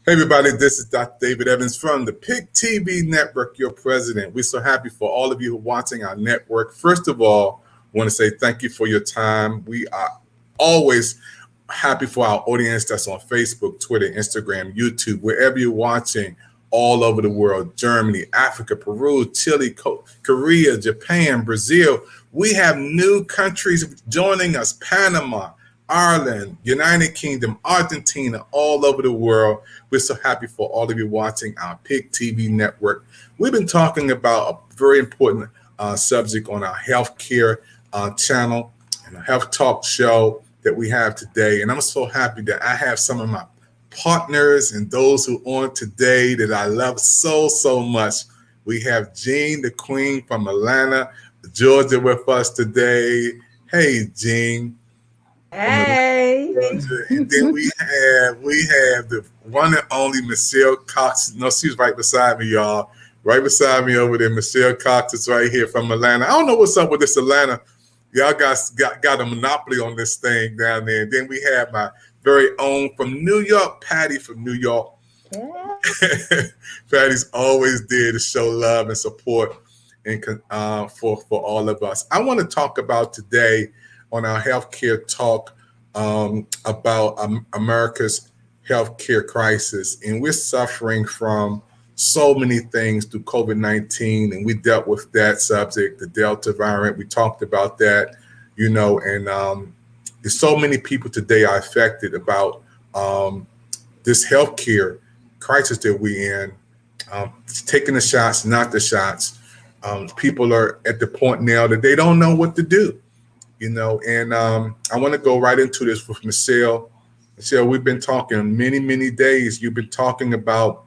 Hey everybody, this is Dr. David Evans from the PIC TV network, your president. We're so happy for all of you who are watching our network. First of all, I want to say thank you for your time. We are always happy for our audience that's on Facebook, Twitter, Instagram, YouTube, wherever you're watching all over the world, Germany, Africa, Peru, Chile, Korea, Japan, Brazil. We have new countries joining us, Panama, Ireland, United Kingdom, Argentina, all over the world. We're so happy for all of you watching our PIC TV network. We've been talking about a very important subject on our healthcare channel and a health talk show that we have today. And I'm so happy that I have some of my partners and those who are on today that I love so much. We have Jean, the Queen from Atlanta, Georgia, with us today. Hey, Jean. Hey. And then we have the one and only Michelle Cox. No, she's right beside me, y'all. Right beside me over there. Michelle Cox is right here from Atlanta. I don't know what's up with this Atlanta. Y'all got a monopoly on this thing down there. And then we have my very own from New York, Patty from New York. Yeah. Patty's always there to show love and support and for all of us. I want to talk about today on our healthcare talk about America's healthcare crisis. And we're suffering from so many things through COVID-19, and we dealt with that subject, the Delta variant. We talked about that, and there's so many people today are affected about this healthcare crisis that we're in, taking the shots, not the shots. People are at the point now that they don't know what to do. And I want to go right into this with Michelle. Michelle, we've been talking many days. You've been talking about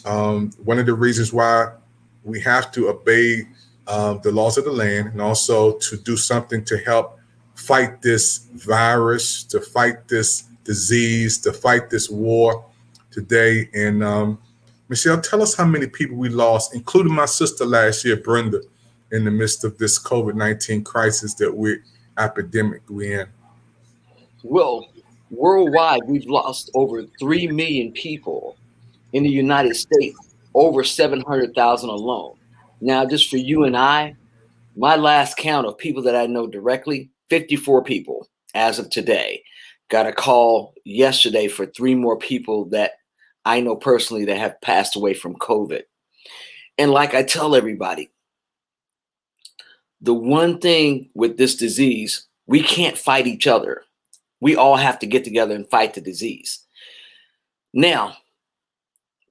one of the reasons why we have to obey the laws of the land, and also to do something to help fight this virus, to fight this disease, to fight this war today. And Michelle, tell us how many people we lost, including my sister last year, Brenda, in the midst of this COVID-19 crisis that we're we're in. Well, worldwide, we've lost over 3 million people. In the United States, over 700,000 alone. Now, just for you and I, my last count of people that I know directly, 54 people as of today. Got a call yesterday for 3 more people that I know personally that have passed away from COVID. And like I tell everybody, the one thing with this disease, we can't fight each other. We all have to get together and fight the disease. Now,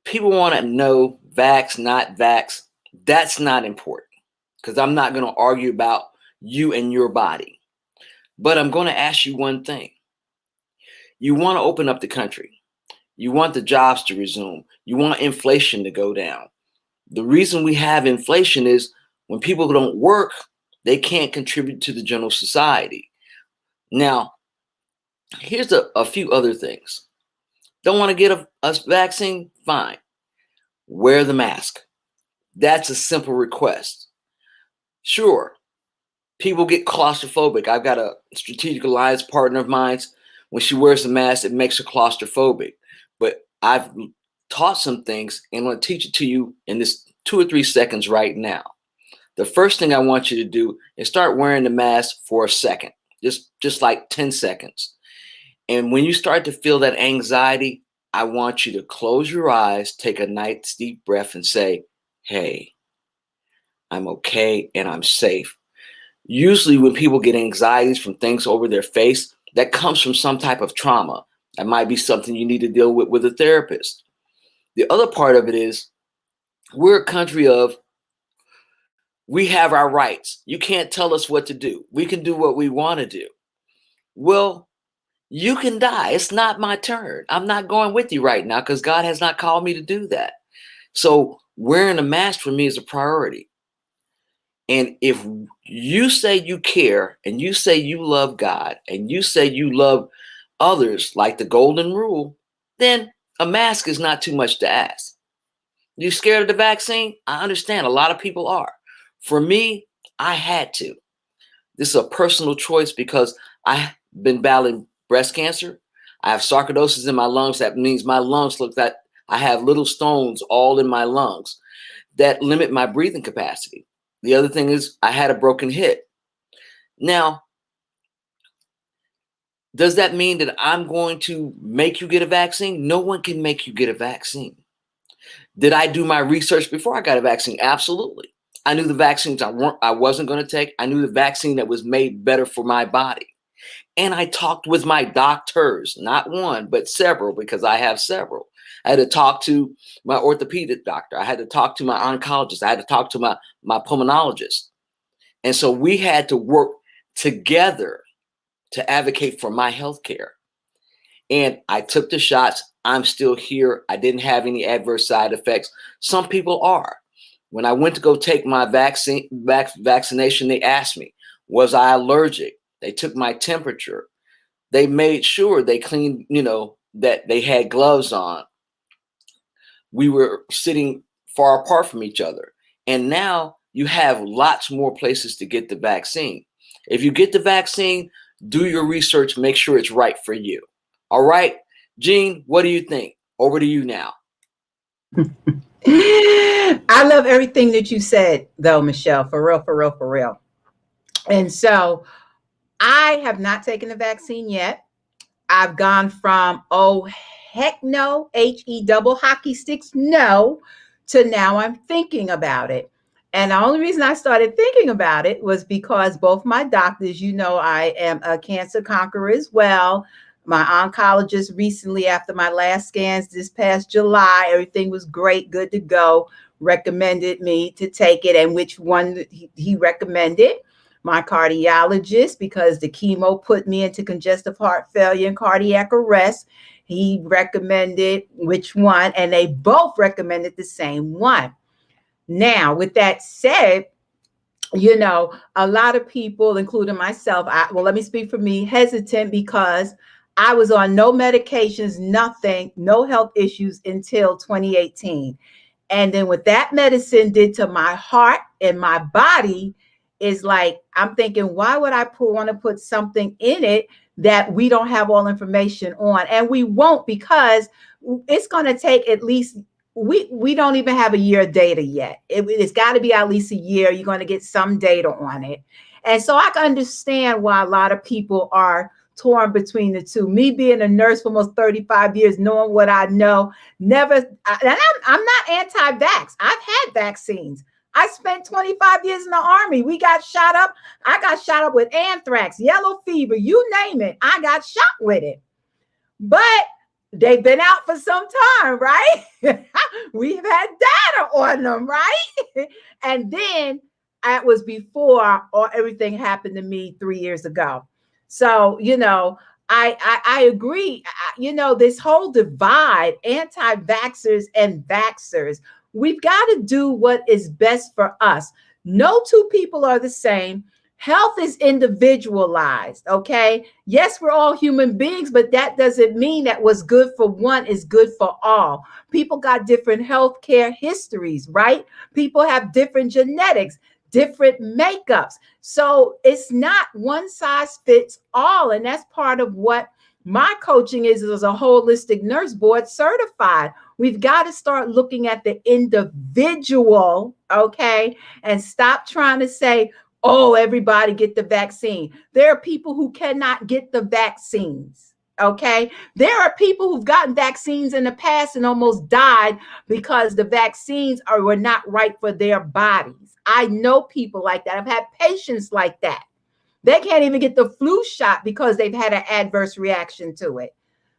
people want to know vax, not vax. That's not important, because I'm not going to argue about you and your body. But I'm going to ask you one thing. You want to open up the country. You want the jobs to resume. You want inflation to go down. The reason we have inflation is when people don't work, they can't contribute to the general society. Now, here's a few other things. Don't want to get a vaccine? Fine. Wear the mask. That's a simple request. Sure, people get claustrophobic. I've got a strategic alliance partner of mine. When she wears the mask, it makes her claustrophobic. But I've taught some things, and I'm going to teach it to you in this 2 or 3 seconds right now. The first thing I want you to do is start wearing the mask for a second, just like 10 seconds. And when you start to feel that anxiety, I want you to close your eyes, take a nice deep breath, and say, hey, I'm okay and I'm safe. Usually when people get anxieties from things over their face, that comes from some type of trauma. That might be something you need to deal with a therapist. The other part of it is we're a country of, we have our rights. You can't tell us what to do. We can do what we want to do. Well, you can die. It's not my turn. I'm not going with you right now because God has not called me to do that. So wearing a mask for me is a priority. And if you say you care and you say you love God and you say you love others like the golden rule, then a mask is not too much to ask. You scared of the vaccine? I understand. A lot of people are. For me, I had to. This is a personal choice because I've been battling breast cancer. I have sarcoidosis in my lungs. That means my lungs look I have little stones all in my lungs that limit my breathing capacity. The other thing is I had a broken hip. Now, does that mean that I'm going to make you get a vaccine? No one can make you get a vaccine. Did I do my research before I got a vaccine? Absolutely. I knew the vaccines I wasn't going to take. I knew the vaccine that was made better for my body. And I talked with my doctors, not one, but several, because I have several. I had to talk to my orthopedic doctor. I had to talk to my oncologist. I had to talk to my pulmonologist. And so we had to work together to advocate for my health care. And I took the shots. I'm still here. I didn't have any adverse side effects. Some people are. When I went to go take my vaccination, they asked me, was I allergic? They took my temperature. They made sure they cleaned, that they had gloves on. We were sitting far apart from each other. And now you have lots more places to get the vaccine. If you get the vaccine, do your research, make sure it's right for you. All right, Gene, what do you think? Over to you now. I love everything that you said, though, Michelle, for real, for real, for real. And so I have not taken the vaccine yet. I've gone from, oh, heck no, HE double hockey sticks, no, to now I'm thinking about it. And the only reason I started thinking about it was because both my doctors, I am a cancer conqueror as well. My oncologist recently, after my last scans this past July, everything was great, good to go, recommended me to take it, and which one he recommended. My cardiologist, because the chemo put me into congestive heart failure and cardiac arrest, he recommended which one, and they both recommended the same one. Now, with that said, a lot of people, including myself, let me speak for me, hesitant because I was on no medications, nothing, no health issues until 2018. And then what that medicine did to my heart and my body is like, I'm thinking, why would I want to put something in it that we don't have all information on? And we won't, because it's going to take at least, we don't even have a year of data yet. It's got to be at least a year. You're going to get some data on it. And so I can understand why a lot of people are torn between the two. Me being a nurse for almost 35 years, knowing what I know, and I'm not anti-vax. I've had vaccines. I spent 25 years in the Army. We got shot up. I got shot up with anthrax, yellow fever, you name it. I got shot with it. But they've been out for some time, right? We've had data on them, right? And then it was before everything happened to me 3 years ago. So, I agree. This whole divide, anti-vaxxers and vaxxers, we've got to do what is best for us. No two people are the same. Health is individualized, okay? Yes, we're all human beings, but that doesn't mean that what's good for one is good for all. People got different health care histories, right? People have different genetics, different makeups. So it's not one size fits all. And that's part of what my coaching is as a holistic nurse, board certified. We've got to start looking at the individual, okay? And stop trying to say, oh, everybody get the vaccine. There are people who cannot get the vaccines, okay? There are people who've gotten vaccines in the past and almost died because the vaccines were not right for their bodies. I know people like that. I've had patients like that. They can't even get the flu shot because they've had an adverse reaction to it.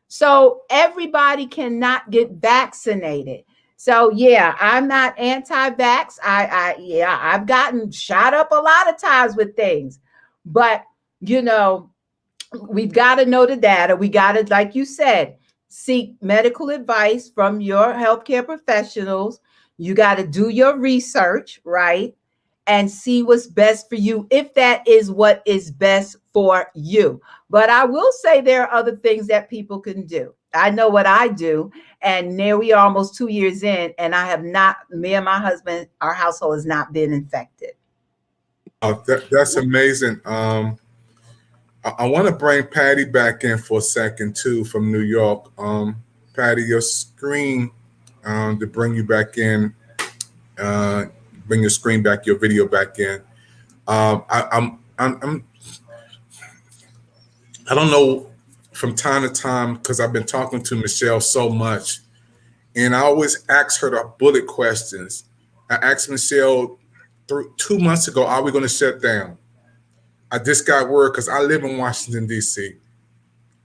So everybody cannot get vaccinated. So yeah, I'm not anti-vax. I've gotten shot up a lot of times with things, but we've got to know the data. We got to, like you said, seek medical advice from your healthcare professionals. You got to do your research, right? And see what's best for you, if that is what is best for you. But I will say there are other things that people can do. I know what I do. And there we are almost 2 years in, and I have not, me and my husband, our household has not been infected. Oh, that's amazing. I want to bring Patty back in for a second too, from New York. Patty, your screen to bring you back in, bring your screen back, your video back in. I don't know, from time to time, because I've been talking to Michelle so much, and I always ask her the bullet questions. I asked Michelle 2 months ago, are we going to shut down? I just got word because I live in Washington, D.C.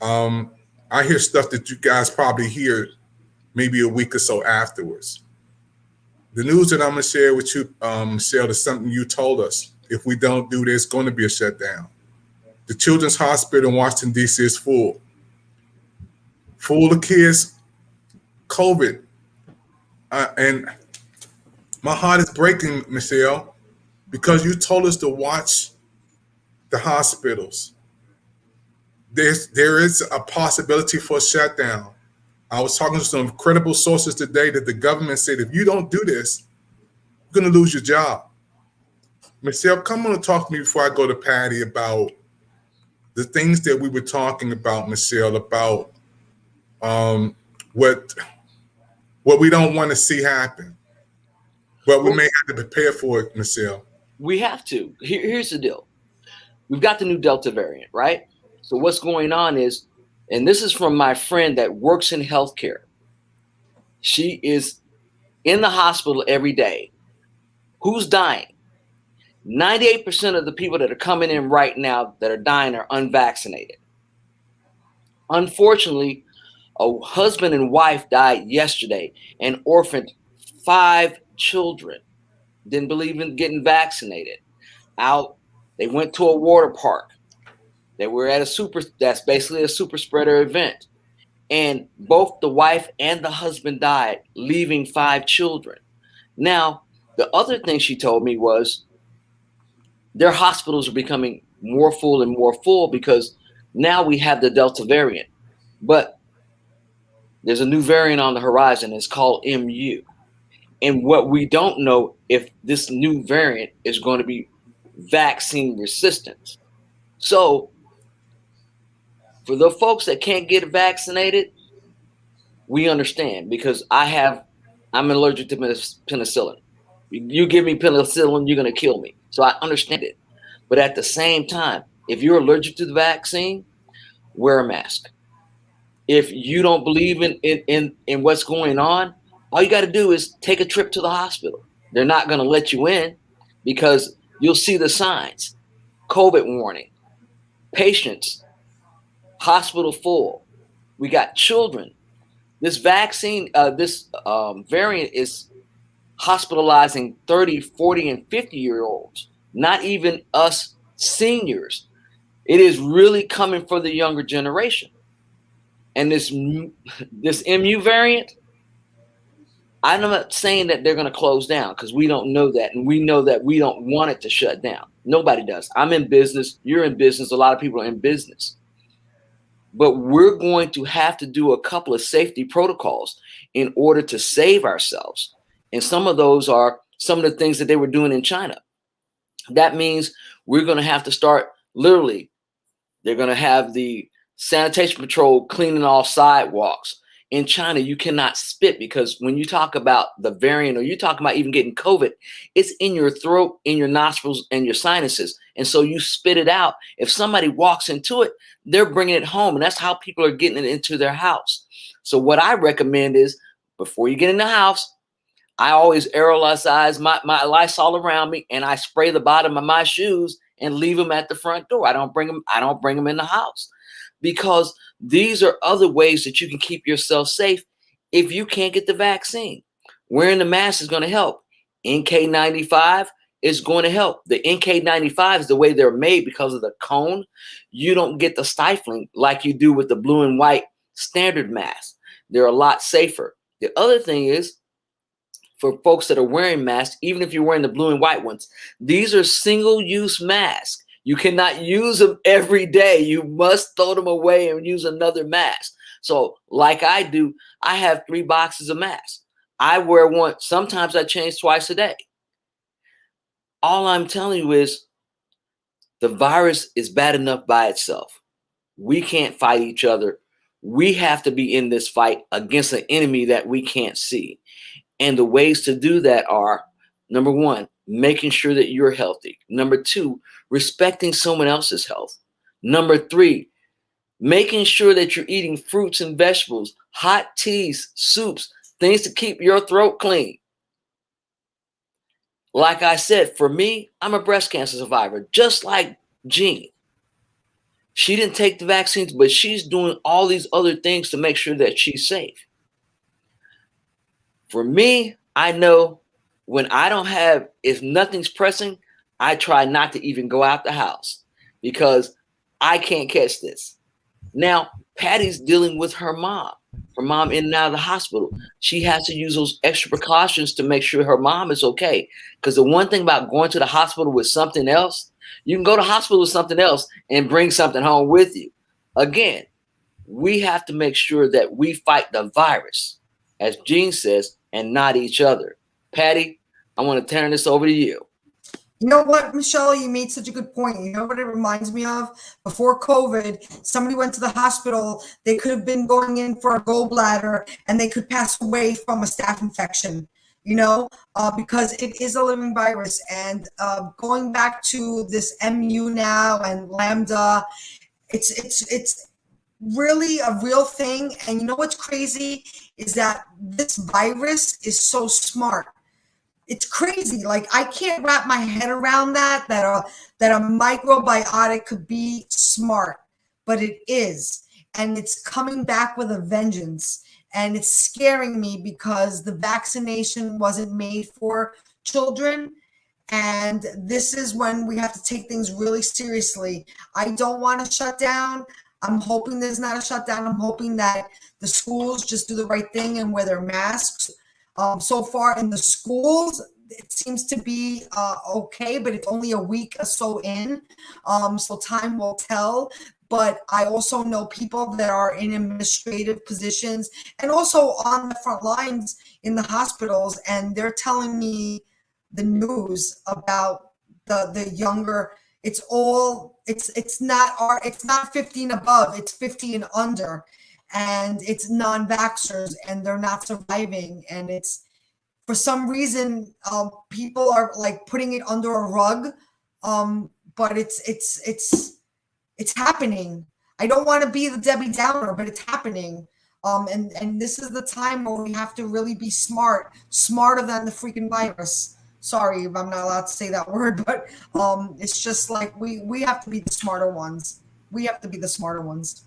I hear stuff that you guys probably hear maybe a week or so afterwards. The news that I'm going to share with you, Michelle, is something you told us. If we don't do this, it's going to be a shutdown. The Children's Hospital in Washington, D.C. is full. Full of kids, COVID. And my heart is breaking, Michelle, because you told us to watch the hospitals. There is a possibility for a shutdown. I was talking to some credible sources today that the government said, if you don't do this, you're going to lose your job. Michelle, come on and talk to me before I go to Patty about the things that we were talking about, Michelle, about what we don't want to see happen. But we may have to prepare for it, Michelle. We have to. Here's the deal. We've got the new Delta variant, right? So what's going on is, and this is from my friend that works in healthcare. She is in the hospital every day. Who's dying? 98% of the people that are coming in right now that are dying are unvaccinated. Unfortunately, a husband and wife died yesterday and orphaned 5 children. Didn't believe in getting vaccinated. They went to a water park. They were at that's basically a super spreader event. And both the wife and the husband died, leaving 5 children. Now, the other thing she told me was their hospitals are becoming more full and more full because now we have the Delta variant. But there's a new variant on the horizon. It's called MU. And what we don't know if this new variant is going to be vaccine resistant. So for the folks that can't get vaccinated, we understand because I'm allergic to penicillin. You give me penicillin, you're going to kill me. So I understand it. But at the same time, if you're allergic to the vaccine, wear a mask. If you don't believe in what's going on, all you got to do is take a trip to the hospital. They're not going to let you in because you'll see the signs. COVID warning, patients, hospital full. We got children. This vaccine, this variant is hospitalizing 30, 40, and 50-year-olds, not even us seniors. It is really coming for the younger generation. And this MU variant, I'm not saying that they're going to close down because we don't know that. And we know that we don't want it to shut down. Nobody does. I'm in business. You're in business. A lot of people are in business. But we're going to have to do a couple of safety protocols in order to save ourselves. And some of those are some of the things that they were doing in China. That means we're going to have to start literally, they're going to have the sanitation patrol cleaning all sidewalks. In China, you cannot spit because when you talk about the variant or you talk about even getting COVID, it's in your throat, in your nostrils, and your sinuses. And so you spit it out. If somebody walks into it, they're bringing it home. And that's how people are getting it into their house. So what I recommend is before you get in the house, I always aerolize my Lysol around me and I spray the bottom of my shoes and leave them at the front door. I don't bring them in the house because these are other ways that you can keep yourself safe if you can't get the vaccine. Wearing the mask is going to help. NK95 is going to help. The NK95 is the way they're made because of the cone. You don't get the stifling like you do with the blue and white standard mask. They're a lot safer. The other thing is, for folks that are wearing masks, even if you're wearing the blue and white ones, these are single-use masks. You cannot use them every day. You must throw them away and use another mask. So like I do, I have 3 boxes of masks. I wear one. Sometimes I change twice a day. All I'm telling you is the virus is bad enough by itself. We can't fight each other. We have to be in this fight against an enemy that we can't see. And the ways to do that are, number one, making sure that you're healthy. Number two, respecting someone else's health. Number three, making sure that you're eating fruits and vegetables, hot teas, soups, things to keep your throat clean. Like I said, for me, I'm a breast cancer survivor, just like Jean. She didn't take the vaccines, but she's doing all these other things to make sure that she's safe. For me, I know when I don't have, if nothing's pressing, I try not to even go out the house because I can't catch this. Now, Patty's dealing with her mom in and out of the hospital. She has to use those extra precautions to make sure her mom is okay. Because the one thing about going to the hospital with something else, you can go to hospital with something else and bring something home with you. Again, we have to make sure that we fight the virus, as Jean says, and not each other. Patty, I want to turn this over to you. You know what, Michelle, you made such a good point. You know what it reminds me of? Before COVID, somebody went to the hospital. They could have been going in for a gallbladder and they could pass away from a staph infection, you know, because it is a living virus. And going back to this MU now and Lambda, it's really a real thing. And you know what's crazy is that this virus is so smart. It's crazy. Like, I can't wrap my head around that a microbiotic could be smart, but it is. And it's coming back with a vengeance. And it's scaring me because the vaccination wasn't made for children. And this is when we have to take things really seriously. I don't want to shut down. I'm hoping there's not a shutdown. I'm hoping that the schools just do the right thing and wear their masks. So far in the schools, it seems to be okay, but it's only a week or so in. So time will tell. But I also know people that are in administrative positions and also on the front lines in the hospitals, and they're telling me the news about the younger. It's not 50 and above, it's 50 and under. And it's non-vaxxers and they're not surviving. And it's, for some reason, people are like putting it under a rug. But it's happening. I don't want to be the Debbie Downer, but it's happening. And this is the time where we have to really be smarter than the freaking virus. Sorry if I'm not allowed to say that word, but it's just like we have to be the smarter ones. We have to be the smarter ones.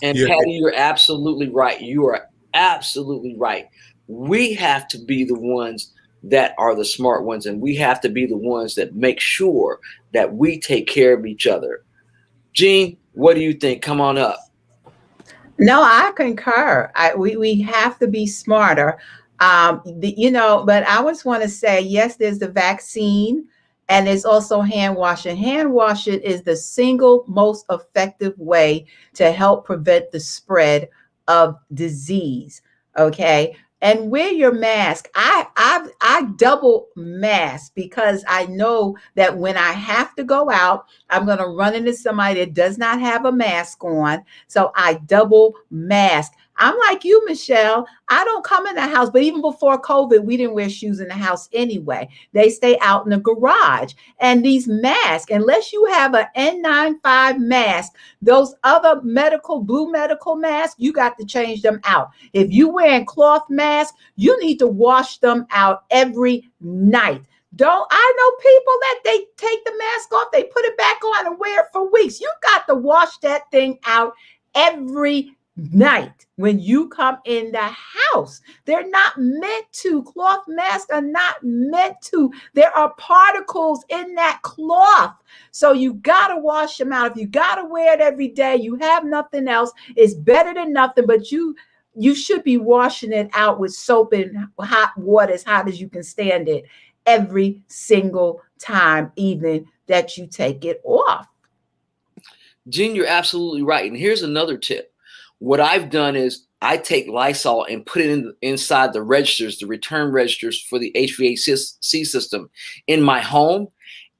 And yeah. Patty, you're absolutely right. You are absolutely right. We have to be the ones that are the smart ones, and we have to be the ones that make sure that we take care of each other. Jean, what do you think? Come on up. No, I concur. We have to be smarter. But I always want to say, yes, there's the vaccine. And there's also hand washing. Hand washing is the single most effective way to help prevent the spread of disease. Okay. And wear your mask. I double mask because I know that when I have to go out, I'm going to run into somebody that does not have a mask on. So I double mask. I'm like you, Michelle. I don't come in the house, but even before COVID, we didn't wear shoes in the house anyway. They stay out in the garage. And these masks, unless you have an N95 mask, those other blue medical masks, you got to change them out. If you wearing cloth masks, you need to wash them out every night. I know people that they take the mask off, they put it back on and wear it for weeks. You got to wash that thing out every night when you come in the house. They're not meant to. Cloth masks are not meant to. There are particles in that cloth. So you got to wash them out. If you got to wear it every day, you have nothing else, it's better than nothing, but you should be washing it out with soap and hot water as hot as you can stand it every single time, even that you take it off. Jean, you're absolutely right. And here's another tip. What I've done is I take Lysol and put it inside the registers, the return registers for the HVAC system in my home.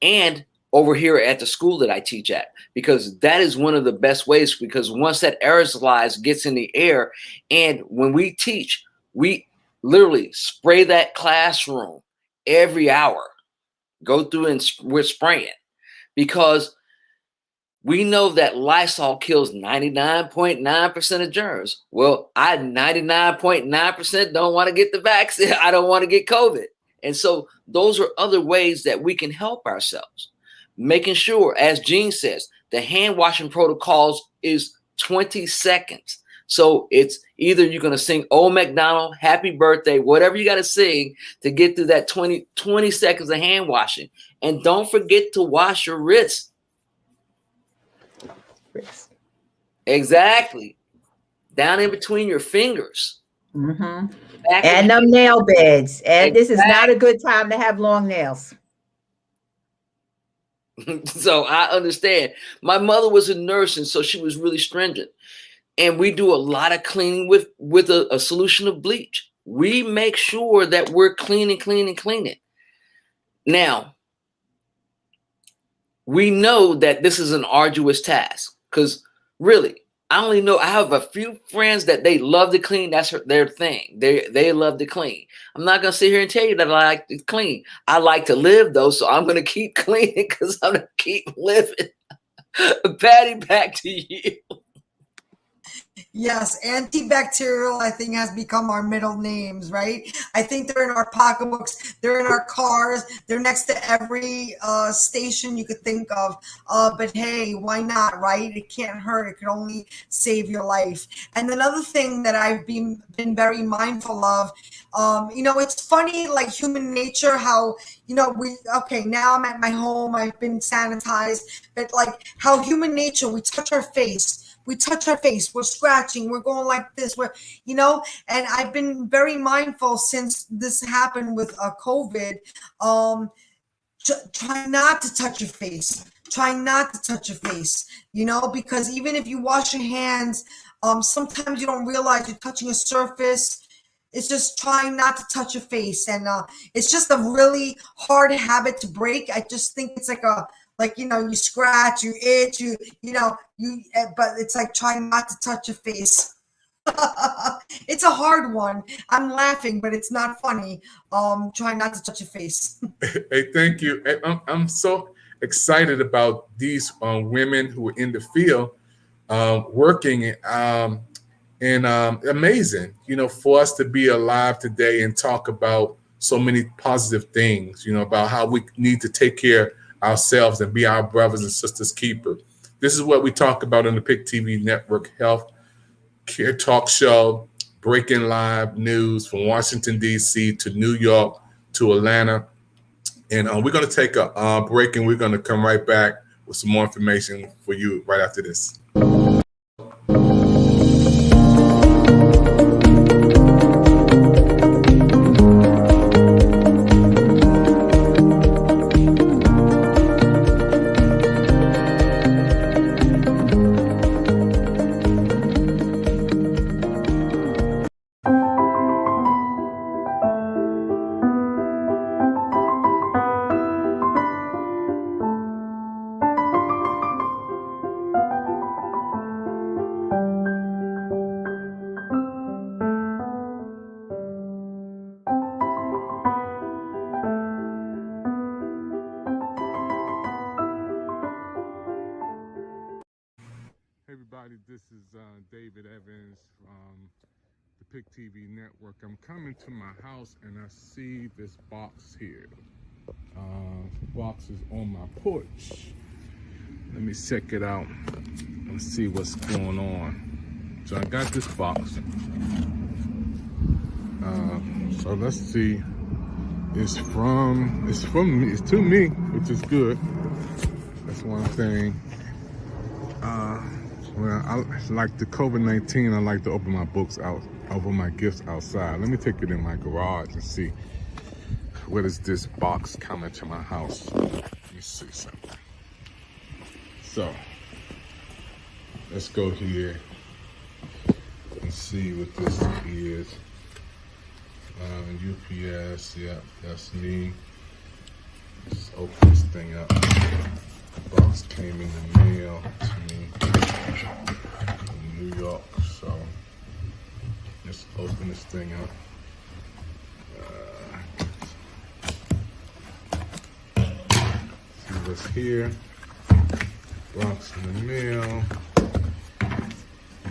And over here at the school that I teach at, because that is one of the best ways, because once that aerosolize gets in the air, and when we teach, we literally spray that classroom every hour, go through and we're spraying, because we know that Lysol kills 99.9% of germs. Well, I 99.9% don't want to get the vaccine. I don't want to get COVID. And so those are other ways that we can help ourselves. Making sure, as Jean says, the hand washing protocols is 20 seconds. So it's either you're going to sing Old MacDonald, Happy Birthday, whatever you got to sing to get through that 20 seconds of hand washing. And don't forget to wash your wrists. Exactly. Down in between your fingers. Mm-hmm. And them nail beds. And this is not a good time to have long nails. So I understand. My mother was a nurse, and so she was really stringent. And we do a lot of cleaning with a solution of bleach. We make sure that we're cleaning. Now, we know that this is an arduous task, because really, I have a few friends that they love to clean. That's their thing. They love to clean. I'm not going to sit here and tell you that I like to clean. I like to live, though, so I'm going to keep cleaning because I'm going to keep living. Patty, back to you. Yes, antibacterial, I think, has become our middle names, right? I think they're in our pocketbooks, they're in our cars, they're next to every station you could think of. But hey, why not, right? It can't hurt. It can only save your life. And another thing that I've been very mindful of, it's funny, like human nature, how, now I'm at my home, I've been sanitized, but like how human nature, we touch our face. We're scratching, we're going like this, and I've been very mindful since this happened with COVID. Try not to touch your face. Because even if you wash your hands, sometimes you don't realize you're touching a surface. It's just trying not to touch your face. And it's just a really hard habit to break. I just think it's you scratch, you itch, but it's like trying not to touch your face. It's a hard one. I'm laughing, but it's not funny. Trying not to touch your face. Hey, thank you. I'm so excited about these women who are in the field working and amazing, for us to be alive today and talk about so many positive things, about how we need to take care ourselves and be our brothers and sisters keeper. This is what we talk about on the PIC TV network, Health Care Talk Show, breaking live news from Washington, D.C. to New York to Atlanta. And we're going to take a break, and we're going to come right back with some more information for you right after this. Everybody, this is David Evans from the PIC TV network. I'm coming to my house and I see this box here. The box is on my porch. Let me check it out and see what's going on. So I got this box. So let's see. It's to me, which is good. That's one thing. Well, I like the COVID-19, I like to open my books out, open my gifts outside. Let me take it in my garage and see what is this box coming to my house. Let me see something. So, let's go here and see what this is. UPS, yeah, that's me. This is open this thing up. The box came in the mail to me from New York, so let's open this thing up. See what's here. Box in the mail.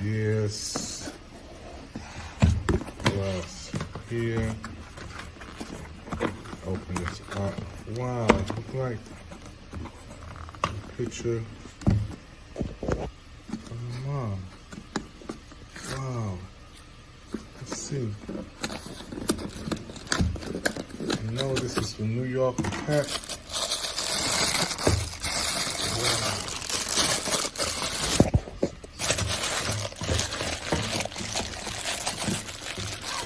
Yes. What's here? Open this up. Wow, look like a picture of my mom. Wow. Let's see. I know this is from New York. Pat. Wow.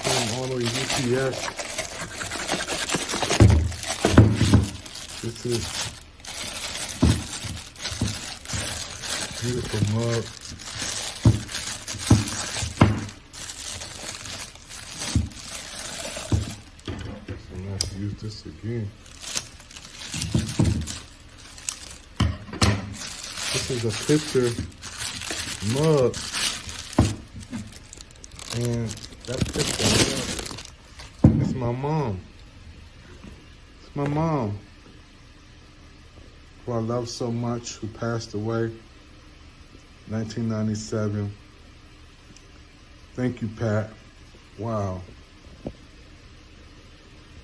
Came all the way UPS. This is beautiful mug. So let's use this again. This is a picture mug, and that picture is my mom. It's my mom, who I love so much, who passed away 1997. Thank you, Pat. Wow.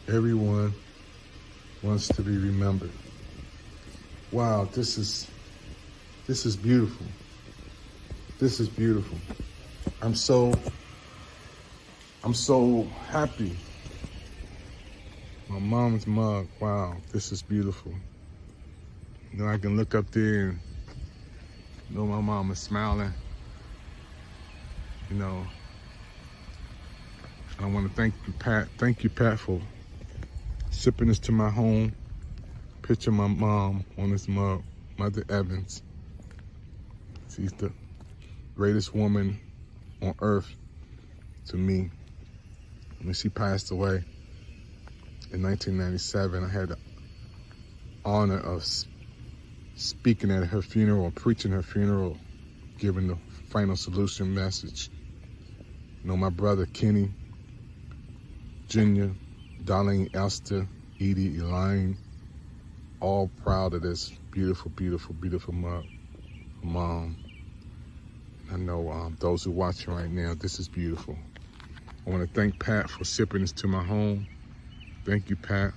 Everyone wants to be remembered. Wow, this is beautiful. This is beautiful. I'm so happy. My mom's mug. Wow, this is beautiful. You know, I can look up there and know my mom is smiling. You know, I want to thank you, Pat. Thank you, Pat, for shipping this to my home. Picture my mom on this mug, Mother Evans. She's the greatest woman on earth to me. When she passed away in 1997, I had the honor of speaking at her funeral, preaching her funeral, giving the final solution message. You know, my brother Kenny, Junior, Darlene, Esther, Edie, Elaine, all proud of this beautiful, beautiful, beautiful mom. I know those who are watching right now, this is beautiful. I want to thank Pat for shipping this to my home. Thank you, Pat,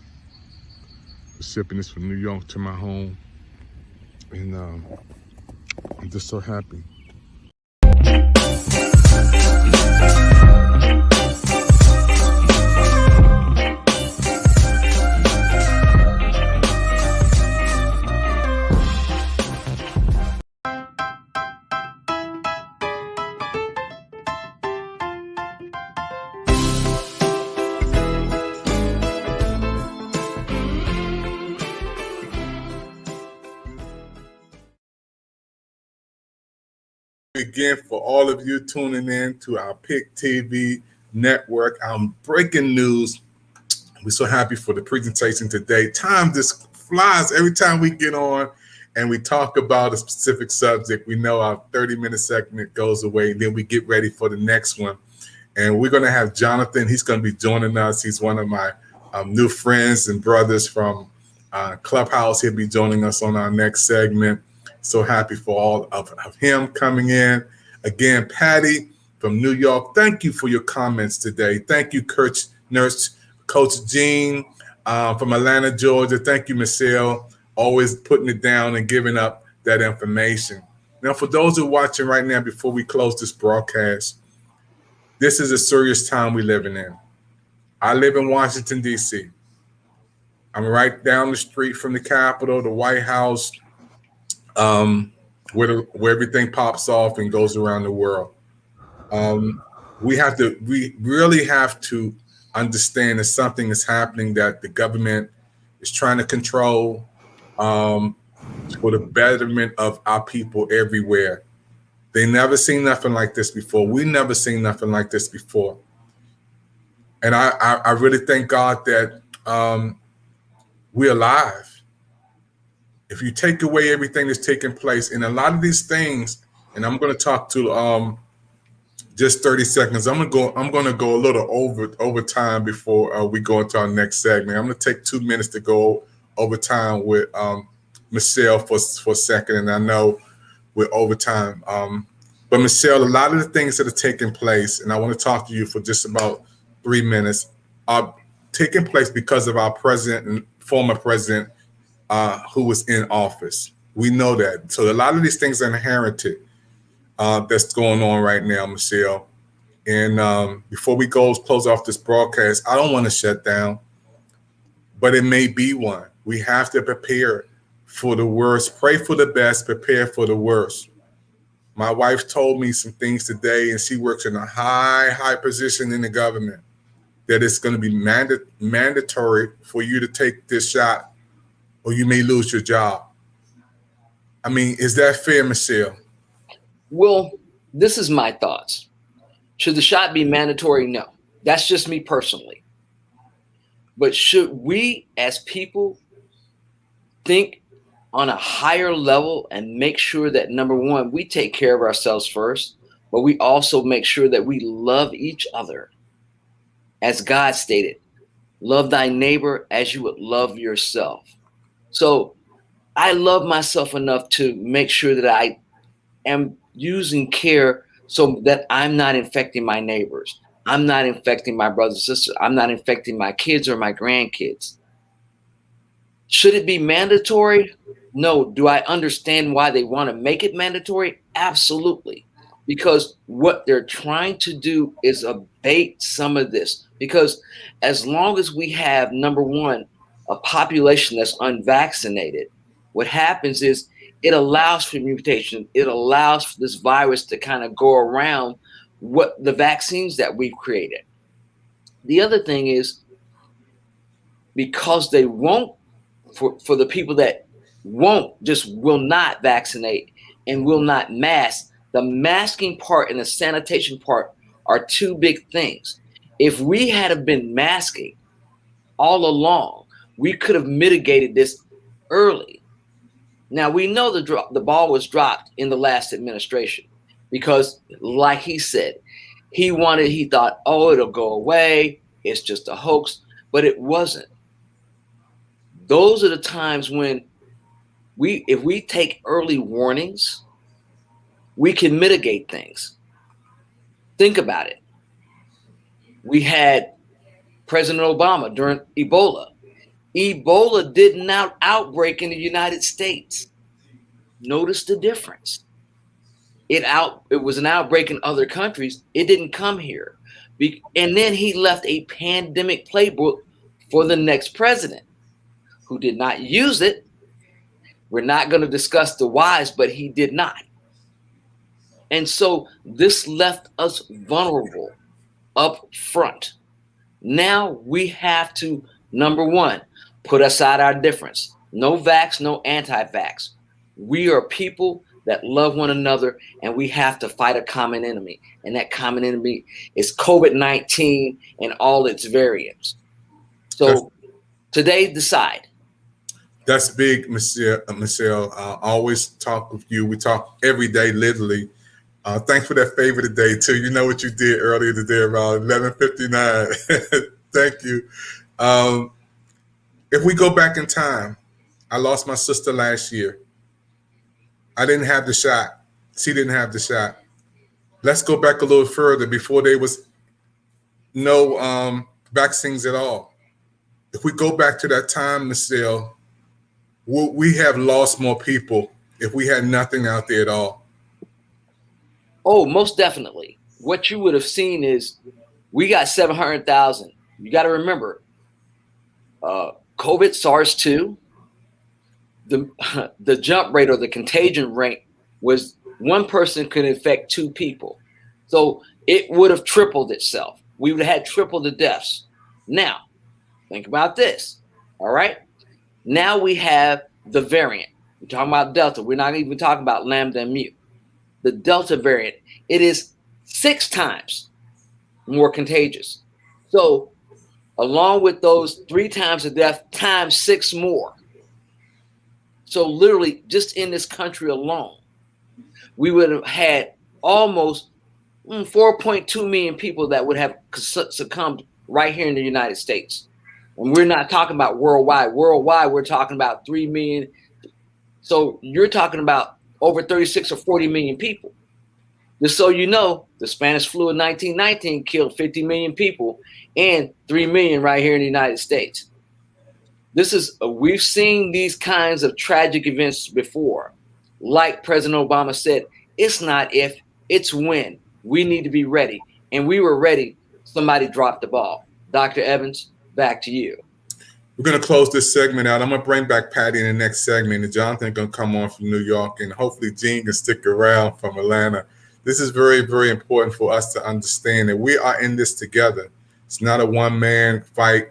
for shipping this from New York to my home. And I'm just so happy. Again, for all of you tuning in to our PIC TV network, breaking news. We're so happy for the presentation today. Time just flies every time we get on and we talk about a specific subject. We know our 30-minute segment goes away, and then we get ready for the next one. And we're going to have Jonathan. He's going to be joining us. He's one of my new friends and brothers from Clubhouse. He'll be joining us on our next segment. So happy for all of him coming in. Again, Patty from New York, thank you for your comments today. Thank you, Coach Jean from Atlanta, Georgia. Thank you, Michelle, always putting it down and giving up that information. Now, for those who are watching right now, before we close this broadcast, this is a serious time we're living in. I live in Washington, D.C. I'm right down the street from the Capitol, the White House, where everything pops off and goes around the world. We really have to understand that something is happening that the government is trying to control for the betterment of our people everywhere. They never seen nothing like this before. We never seen nothing like this before. And I really thank God that we're alive. if you take away everything that's taking place, and a lot of these things, and I'm going to talk to just 30 seconds. I'm gonna go a little over time before we go into our next segment. I'm gonna take 2 minutes to go over time with Michelle for a second, and I know we're over time. But Michelle, a lot of the things that are taking place, and I want to talk to you for just about 3 minutes, are taking place because of our president and former president who was in office. We know that. So a lot of these things are inherited. That's going on right now, Michelle. And before we close off this broadcast, I don't want to shut down, but it may be one. We have to prepare for the worst, pray for the best, prepare for the worst. My wife told me some things today, and she works in a high position in the government, that it's going to be mandatory for you to take this shot or you may lose your job. I mean, is that fair, Michelle? Well, this is my thoughts. Should the shot be mandatory? No. That's just me personally. But should we as people think on a higher level and make sure that, number one, we take care of ourselves first, but we also make sure that we love each other. As God stated, love thy neighbor as you would love yourself. So I love myself enough to make sure that I am using care so that I'm not infecting my neighbors. I'm not infecting my brothers and sisters. I'm not infecting my kids or my grandkids. Should it be mandatory? No. Do I understand why they want to make it mandatory? Absolutely. Because what they're trying to do is abate some of this. Because as long as we have, number one, a population that's unvaccinated, what happens is it allows for mutation. It allows for this virus to kind of go around what the vaccines that we've created. The other thing is, because they won't, for the people that will not vaccinate and will not mask, the masking part and the sanitation part are two big things. If we had been masking all along, we could have mitigated this early. Now, we know the ball was dropped in the last administration because, like he said, he thought, oh, it'll go away. It's just a hoax, but it wasn't. Those are the times when if we take early warnings, we can mitigate things. Think about it. We had President Obama during Ebola. Ebola did not outbreak in the United States. Notice the difference. It was an outbreak in other countries. It didn't come here. And then he left a pandemic playbook for the next president who did not use it. We're not going to discuss the whys, but he did not. And so this left us vulnerable up front. Now we have to, number one, put aside our difference. No vax, no anti-vax. We are people that love one another, and we have to fight a common enemy. And that common enemy is COVID-19 and all its variants. So today, decide. That's big, Michelle. I always talk with you. We talk every day, literally. Thanks for that favor today, too. You know what you did earlier today around 11:59. Thank you. If we go back in time, I lost my sister last year. I didn't have the shot. She didn't have the shot. Let's go back a little further before there was no vaccines at all. If we go back to that time, Michelle, we have lost more people if we had nothing out there at all. Oh, most definitely. What you would have seen is we got 700,000. You got to remember, COVID, SARS-2, the jump rate or the contagion rate was one person could infect two people. So it would have tripled itself. We would have had triple the deaths. Now, think about this. All right. Now we have the variant. We're talking about Delta. We're not even talking about Lambda and Mu. The Delta variant, it is 6 times more contagious. So along with those 3 times the death, times 6 more. So literally, just in this country alone, we would have had almost 4.2 million people that would have succumbed right here in the United States. And we're not talking about worldwide. Worldwide, we're talking about 3 million. So you're talking about over 36 or 40 million people. Just so you know, the Spanish flu in 1919 killed 50 million people and 3 million right here in the United States. We've seen these kinds of tragic events before. Like President Obama said, it's not if, it's when. We need to be ready. And we were ready. Somebody dropped the ball. Dr. Evans, back to you. We're going to close this segment out. I'm going to bring back Patty in the next segment, and Jonathan going to come on from New York, and hopefully Gene can stick around from Atlanta. This is very, very important for us to understand that we are in this together. It's not a one-man fight.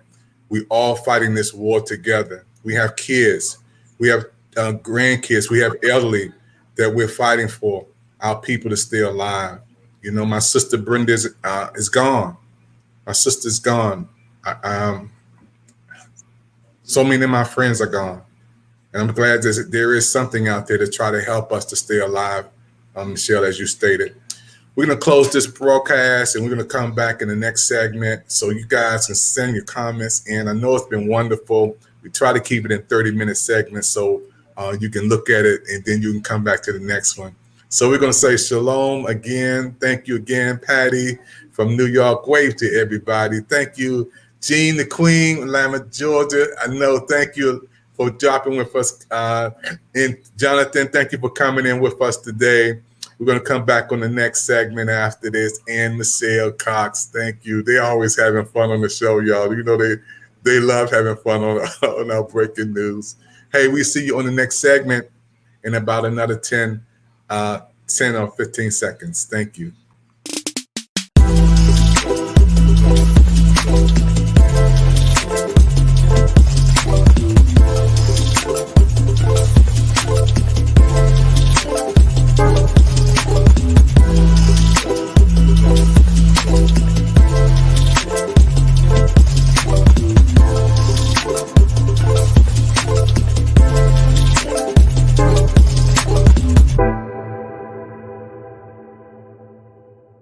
We all fighting this war together. We have kids. We have grandkids. We have elderly that we're fighting for our people to stay alive. You know, my sister Brenda is gone. My sister's gone. So many of my friends are gone. And I'm glad that there is something out there to try to help us to stay alive, Michelle, as you stated. We're going to close this broadcast, and we're going to come back in the next segment so you guys can send your comments in. I know it's been wonderful. We try to keep it in 30-minute segments so you can look at it, and then you can come back to the next one. So we're going to say shalom again. Thank you again, Patty from New York. Wave to everybody. Thank you, Jean the Queen, Atlanta, Georgia. I know. Thank you for dropping with us. And Jonathan, thank you for coming in with us today. We're going to come back on the next segment after this. And Michelle Cox, thank you. They're always having fun on the show, y'all. You know they love having fun on our breaking news. Hey, we see you on the next segment in about another 10 or 15 seconds. Thank you.